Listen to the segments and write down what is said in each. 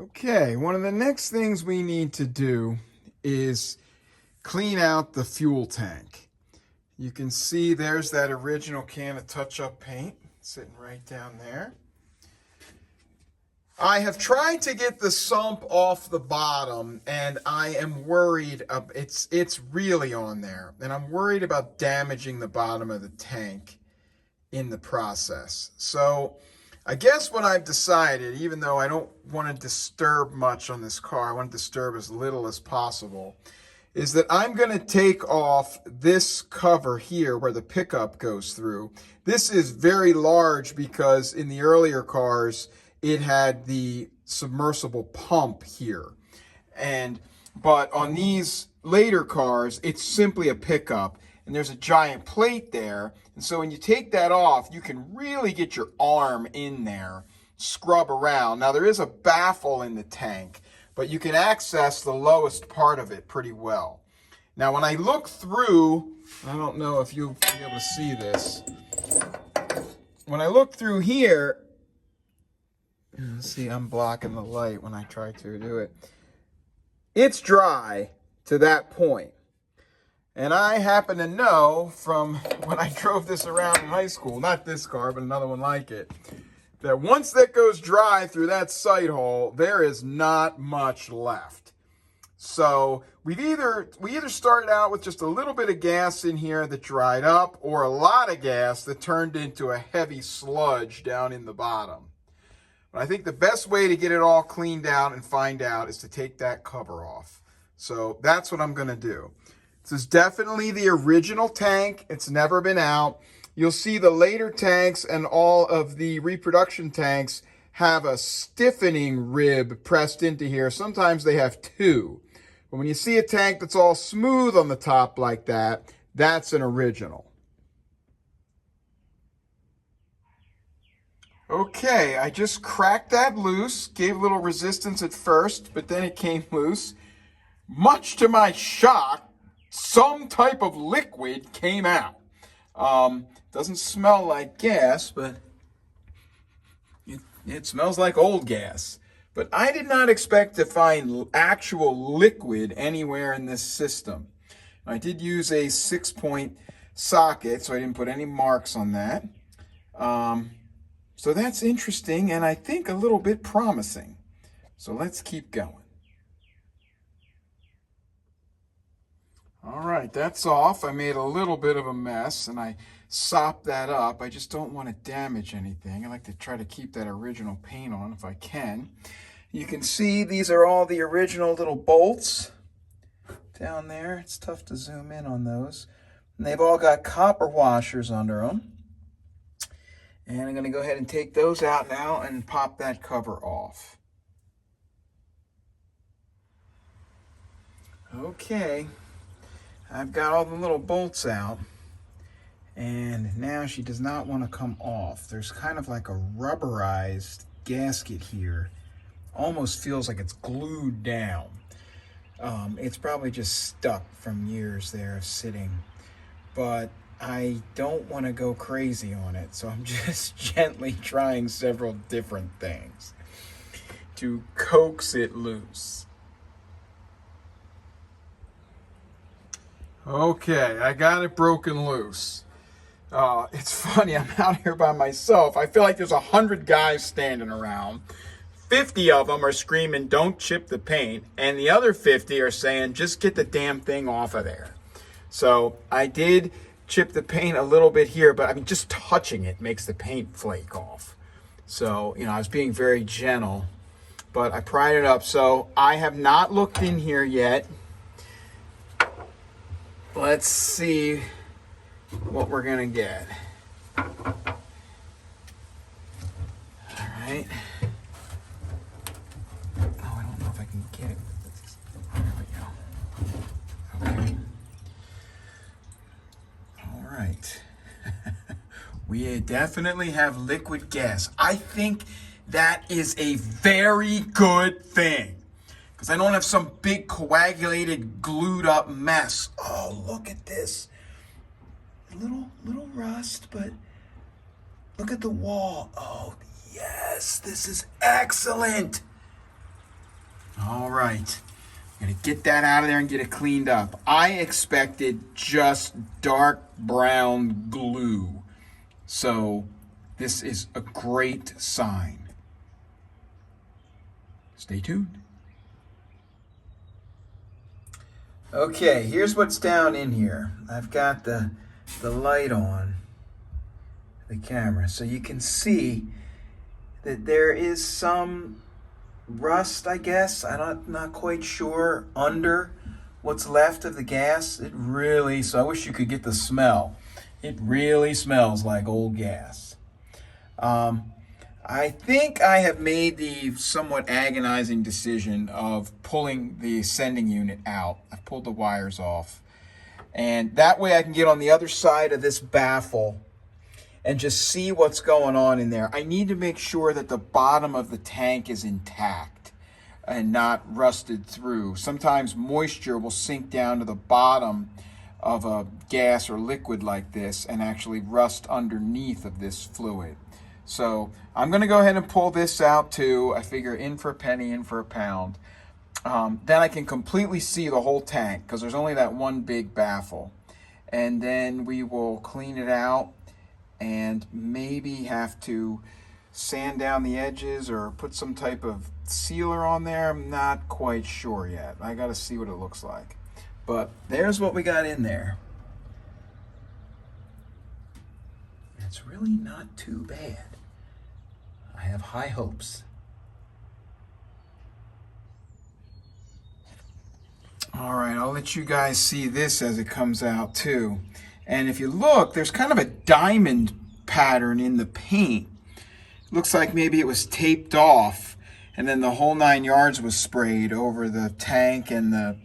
Okay, one of the next things we need to do is clean out the fuel tank. You can see there's that original can of touch-up paint sitting right down there. I have tried to get the sump off the bottom, and I am worried. It's really on there, and I'm worried about damaging the bottom of the tank in the process. So I guess what I've decided, even though I don't want to disturb much on this car, I want to disturb as little as possible, is that I'm going to take off this cover here where the pickup goes through. This is very large because in the earlier cars, it had the submersible pump here. But on these later cars, it's simply a pickup, and there's a giant plate there. And so when you take that off, you can really get your arm in there, scrub around. Now, there is a baffle in the tank, but you can access the lowest part of it pretty well. Now, when I look through, I don't know if you'll be able to see this. When I look through here, see, I'm blocking the light when I try to do it. It's dry to that point. And I happen to know from when I drove this around in high school, not this car, but another one like it, that once that goes dry through that sight hole, there is not much left. So we either started out with just a little bit of gas in here that dried up, or a lot of gas that turned into a heavy sludge down in the bottom. But I think the best way to get it all cleaned out and find out is to take that cover off. So that's what I'm going to do. This is definitely the original tank. It's never been out. You'll see the later tanks and all of the reproduction tanks have a stiffening rib pressed into here. Sometimes they have two. But when you see a tank that's all smooth on the top like that, that's an original. Okay, I just cracked that loose. Gave a little resistance at first, but then it came loose. Much to my shock, some type of liquid came out. Doesn't smell like gas, but it smells like old gas. But I did not expect to find actual liquid anywhere in this system. I did use a 6-point socket, so I didn't put any marks on that. So that's interesting, and I think a little bit promising. So let's keep going. All right, that's off. I made a little bit of a mess, and I sopped that up. I just don't want to damage anything. I like to try to keep that original paint on if I can. You can see these are all the original little bolts down there. It's tough to zoom in on those. And they've all got copper washers under them. And I'm going to go ahead and take those out now and pop that cover off. Okay. I've got all the little bolts out, and now she does not want to come off. There's kind of like a rubberized gasket here. Almost feels like it's glued down. It's probably just stuck from years there of sitting, but I don't want to go crazy on it, so I'm just gently trying several different things to coax it loose. Okay, I got it broken loose. It's funny, I'm out here by myself. I feel like there's 100 guys standing around. 50 of them are screaming, "Don't chip the paint," and the other 50 are saying, "Just get the damn thing off of there." So I did chip the paint a little bit here, but I mean, just touching it makes the paint flake off. So, I was being very gentle, but I pried it up. So I have not looked in here yet. Let's see what we're going to get. All right. Oh, I don't know if I can get it. There we go. Okay. All right. We definitely have liquid gas. I think that is a very good thing, because I don't have some big coagulated, glued up mess. Oh, look at this. Little rust, but look at the wall. Oh, yes, this is excellent. All right. I'm going to get that out of there and get it cleaned up. I expected just dark brown glue. So this is a great sign. Stay tuned. Okay, here's what's down in here. I've got the light on the camera, so you can see that there is some rust, I guess. I'm not quite sure under what's left of the gas. So I wish you could get the smell. It really smells like old gas. I think I have made the somewhat agonizing decision of pulling the sending unit out. I've pulled the wires off. And that way I can get on the other side of this baffle and just see what's going on in there. I need to make sure that the bottom of the tank is intact and not rusted through. Sometimes moisture will sink down to the bottom of a gas or liquid like this and actually rust underneath of this fluid. So I'm going to go ahead and pull this out too. I figure in for a penny, in for a pound. Then I can completely see the whole tank because there's only that one big baffle. And then we will clean it out and maybe have to sand down the edges or put some type of sealer on there. I'm not quite sure yet. I got to see what it looks like. But there's what we got in there. It's really not too bad. I have high hopes. All right, I'll let you guys see this as it comes out too. And if you look, there's kind of a diamond pattern in the paint. Looks like maybe it was taped off and then the whole 9 yards was sprayed over the tank and the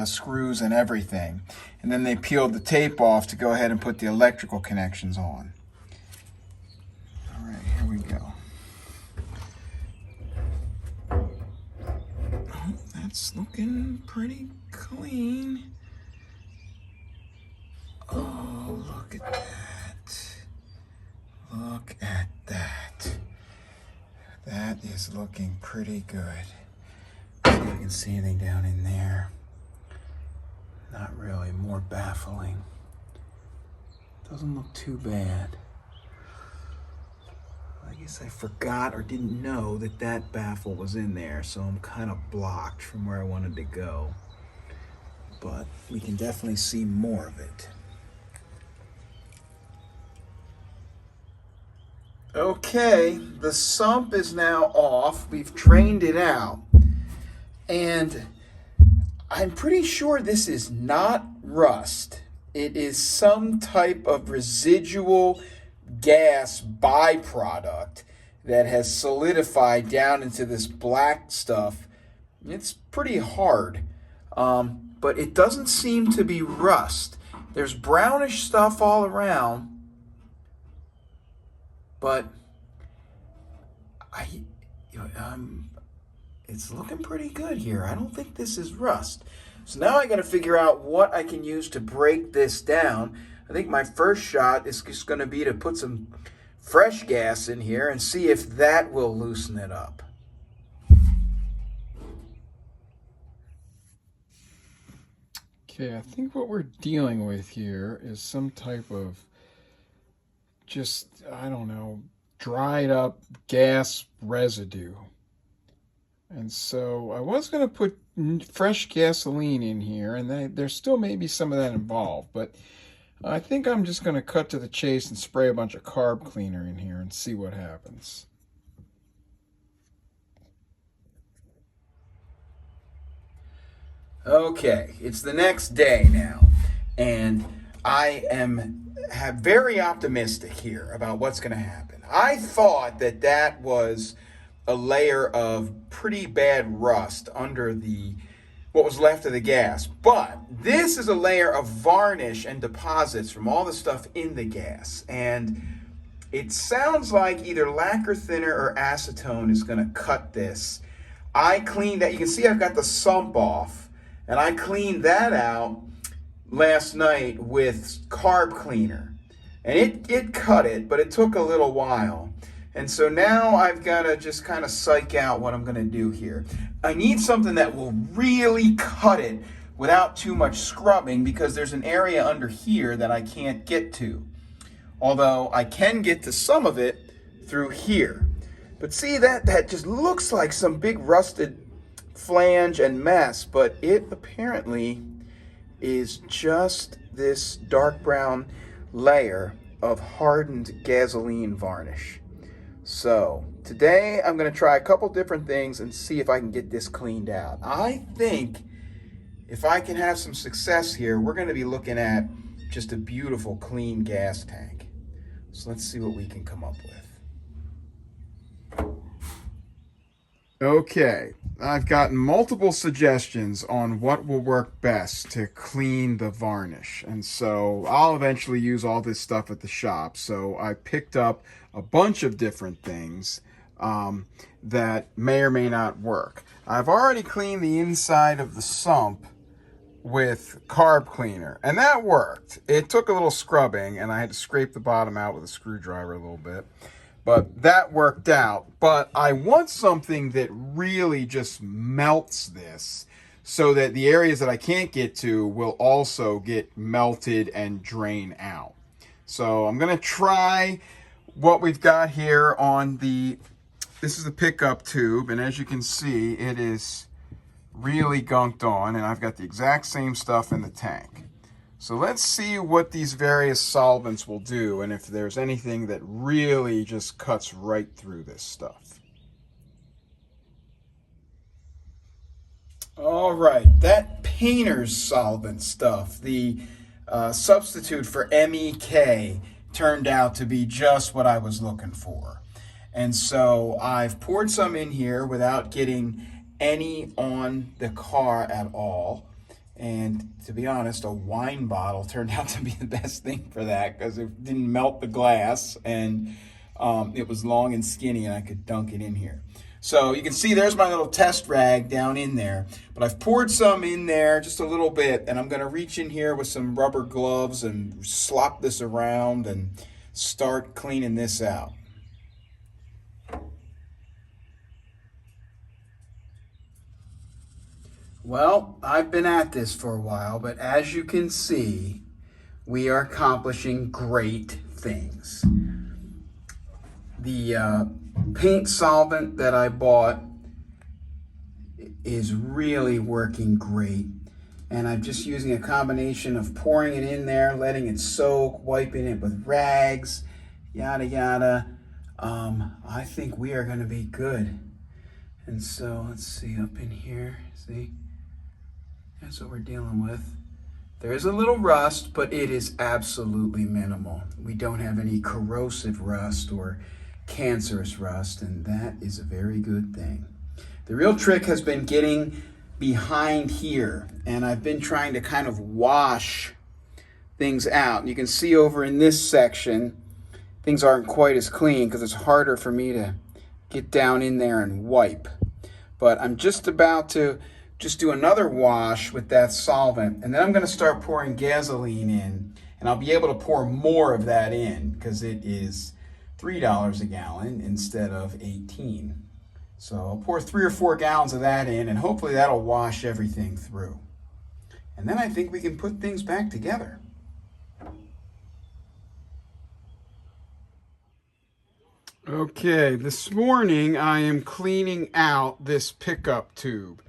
screws and everything. And then they peeled the tape off to go ahead and put the electrical connections on. All right, here we go. Oh, that's looking pretty clean. Oh, look at that. Look at that. That is looking pretty good. See if I can see anything down in there. Not really, more baffling. Doesn't look too bad. I guess I forgot or didn't know that that baffle was in there, so I'm kind of blocked from where I wanted to go. But we can definitely see more of it. Okay, the sump is now off. We've drained it out. And I'm pretty sure this is not rust. It is some type of residual gas byproduct that has solidified down into this black stuff. It's pretty hard, but it doesn't seem to be rust. There's brownish stuff all around, but it's looking pretty good here. I don't think this is rust. So now I got to figure out what I can use to break this down. I think my first shot is just going to be to put some fresh gas in here and see if that will loosen it up. Okay, I think what we're dealing with here is some type of just, I don't know, dried up gas residue. And so I was going to put fresh gasoline in here, and there still may be some of that involved, but I think I'm just going to cut to the chase and spray a bunch of carb cleaner in here and see what happens. Okay, it's the next day now, and I am very optimistic here about what's going to happen. I thought that was a layer of pretty bad rust under what was left of the gas, but this is a layer of varnish and deposits from all the stuff in the gas, and it sounds like either lacquer thinner or acetone is going to cut this. I cleaned that. You can see I've got the sump off, and I cleaned that out last night with carb cleaner, and it cut it, but it took a little while. And so now I've got to just kind of psych out what I'm going to do here. I need something that will really cut it without too much scrubbing, because there's an area under here that I can't get to. Although I can get to some of it through here. But see, that just looks like some big rusted flange and mess, but it apparently is just this dark brown layer of hardened gasoline varnish. So today I'm going to try a couple different things and see if I can get this cleaned out. I think if I can have some success here, we're going to be looking at just a beautiful clean gas tank. So let's see what we can come up with. Okay, I've gotten multiple suggestions on what will work best to clean the varnish. And so I'll eventually use all this stuff at the shop. So I picked up a bunch of different things that may or may not work. I've already cleaned the inside of the sump with carb cleaner, and that worked. It took a little scrubbing, and I had to scrape the bottom out with a screwdriver a little bit, but that worked out. But I want something that really just melts this so that the areas that I can't get to will also get melted and drain out. So I'm going to try what we've got here on this is the pickup tube, and as you can see, it is really gunked on, and I've got the exact same stuff in the tank. So let's see what these various solvents will do, and if there's anything that really just cuts right through this stuff. All right, that painter's solvent stuff, the substitute for MEK, turned out to be just what I was looking for. And so I've poured some in here without getting any on the car at all. And to be honest, a wine bottle turned out to be the best thing for that, because it didn't melt the glass, and it was long and skinny, and I could dunk it in here. So you can see there's my little test rag down in there, but I've poured some in there, just a little bit, and I'm going to reach in here with some rubber gloves and slop this around and start cleaning this out. Well, I've been at this for a while, but as you can see, we are accomplishing great things. The paint solvent that I bought is really working great. And I'm just using a combination of pouring it in there, letting it soak, wiping it with rags, yada yada. I think we are going to be good. And so let's see up in here, see? That's what we're dealing with. There's a little rust, but it is absolutely minimal. We don't have any corrosive rust or cancerous rust, and that is a very good thing. The real trick has been getting behind here, and I've been trying to kind of wash things out. You can see over in this section, things aren't quite as clean because it's harder for me to get down in there and wipe. But I'm just about to just do another wash with that solvent, and then I'm going to start pouring gasoline in, and I'll be able to pour more of that in because it is $3 a gallon instead of $18. So I'll pour 3 or 4 gallons of that in, and hopefully that'll wash everything through. And then I think we can put things back together. Okay, this morning I am cleaning out this pickup tube,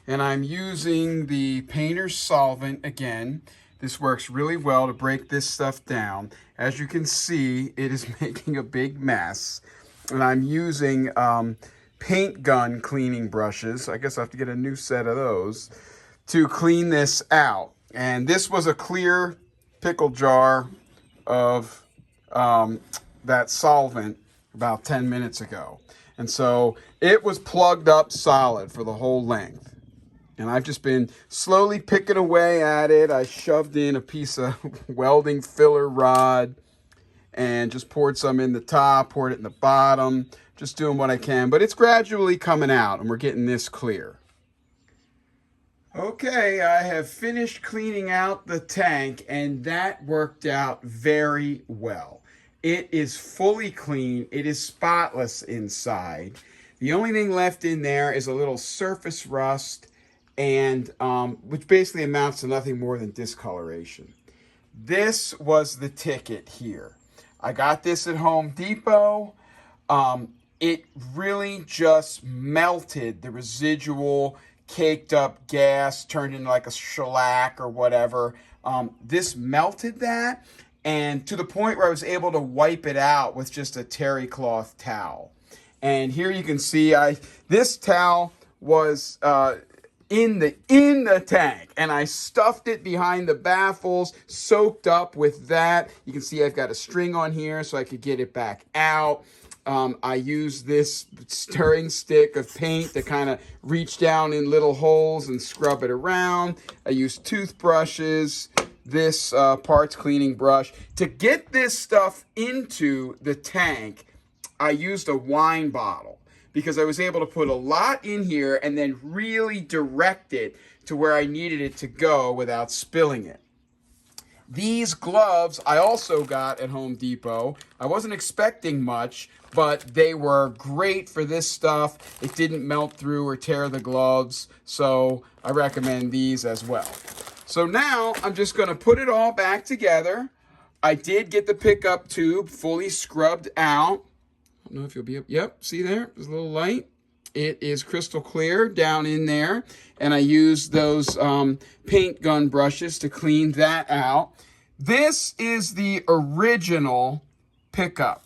and I'm using the painter's solvent again. This works really well to break this stuff down. As you can see, it is making a big mess, and I'm using paint gun cleaning brushes. I guess I have to get a new set of those to clean this out. And this was a clear pickle jar of that solvent about 10 minutes ago. And so it was plugged up solid for the whole length. And I've just been slowly picking away at it. I shoved in a piece of welding filler rod and just poured some in the top, poured it in the bottom, just doing what I can. But it's gradually coming out, and we're getting this clear. Okay, I have finished cleaning out the tank, and that worked out very well. It is fully clean. It is spotless inside. The only thing left in there is a little surface rust, and which basically amounts to nothing more than discoloration. This was the ticket here. I got this at Home Depot. It really just melted the residual caked up gas, turned into like a shellac or whatever. This melted that, and to the point where I was able to wipe it out with just a terry cloth towel. And here you can see this towel was in the tank, and I stuffed it behind the baffles, soaked up with that. You can see I've got a string on here so I could get it back out. I used this stirring stick of paint to kind of reach down in little holes and scrub it around. I used toothbrushes, this parts cleaning brush. To get this stuff into the tank, I used a wine bottle because I was able to put a lot in here and then really direct it to where I needed it to go without spilling it. These gloves I also got at Home Depot. I wasn't expecting much, but they were great for this stuff. It didn't melt through or tear the gloves, so I recommend these as well. So now I'm just going to put it all back together. I did get the pickup tube fully scrubbed out. I don't know if you'll be up. Yep, see there? There's a little light. It is crystal clear down in there. And I used those paint gun brushes to clean that out. This is the original pickup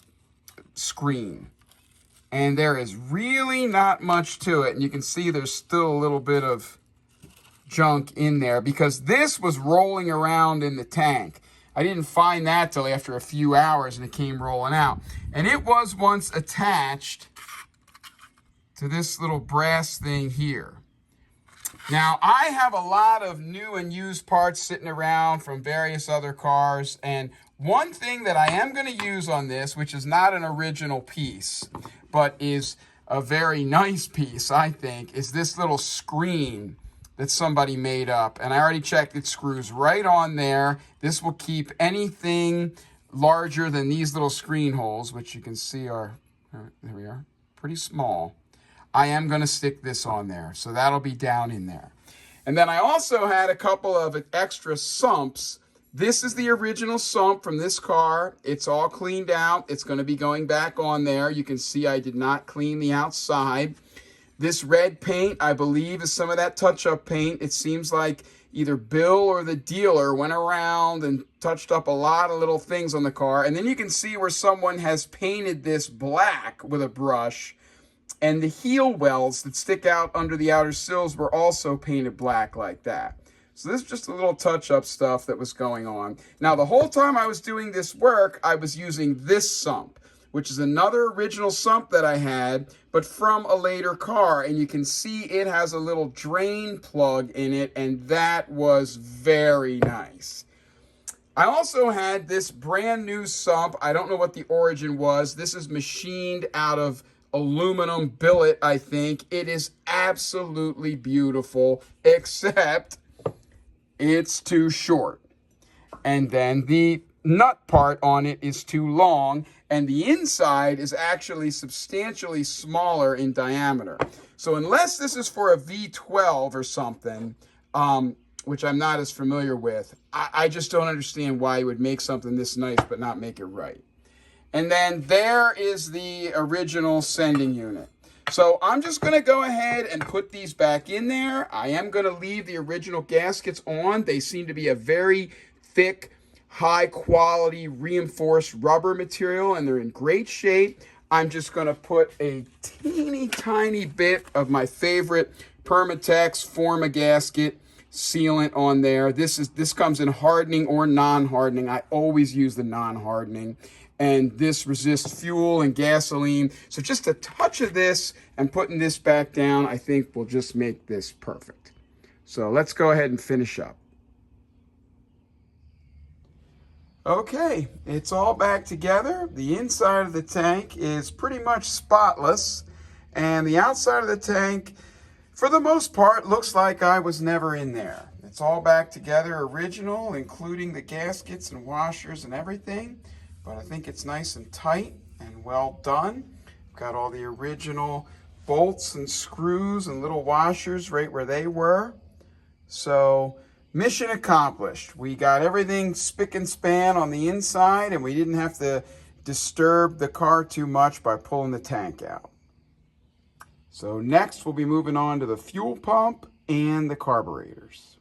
screen. And there is really not much to it. And you can see there's still a little bit of junk in there because this was rolling around in the tank. I didn't find that till after a few hours and it came rolling out. And it was once attached to this little brass thing here. Now, I have a lot of new and used parts sitting around from various other cars, and one thing that I am going to use on this, which is not an original piece, but is a very nice piece, I think, is this little screen that somebody made up. And I already checked, it screws right on there. This will keep anything larger than these little screen holes, which you can see are, there we are, pretty small. I am going to stick this on there, so that'll be down in there. And then I also had a couple of extra sumps. This is the original sump from this car. It's all cleaned out. It's going to be going back on there. You can see I did not clean the outside. This red paint, I believe, is some of that touch-up paint. It seems like either Bill or the dealer went around and touched up a lot of little things on the car. And then you can see where someone has painted this black with a brush. And the heel wells that stick out under the outer sills were also painted black like that. So this is just a little touch-up stuff that was going on. Now, the whole time I was doing this work, I was using this sump, which is another original sump that I had, but from a later car. And you can see it has a little drain plug in it, and that was very nice. I also had this brand new sump. I don't know what the origin was. This is machined out of aluminum billet, I think. It is absolutely beautiful, except it's too short. And then the nut part on it is too long, and the inside is actually substantially smaller in diameter. So unless this is for a V12 or something, which I'm not as familiar with, I just don't understand why you would make something this nice but not make it right. And then there is the original sending unit. So I'm just going to go ahead and put these back in there. I am going to leave the original gaskets on. They seem to be a very thick, high quality reinforced rubber material, and they're in great shape. I'm just going to put a teeny tiny bit of my favorite Permatex Forma gasket sealant on there. This comes in hardening or non-hardening. I always use the non-hardening. And this resists fuel and gasoline. So just a touch of this and putting this back down, I think will just make this perfect. So let's go ahead and finish up. Okay, it's all back together. The inside of the tank is pretty much spotless. And the outside of the tank, for the most part, looks like I was never in there. It's all back together, original, including the gaskets and washers and everything. but I think it's nice and tight and well done. Got all the original bolts and screws and little washers right where they were. So mission accomplished. We got everything spick and span on the inside, and we didn't have to disturb the car too much by pulling the tank out. So next we'll be moving on to the fuel pump and the carburetors.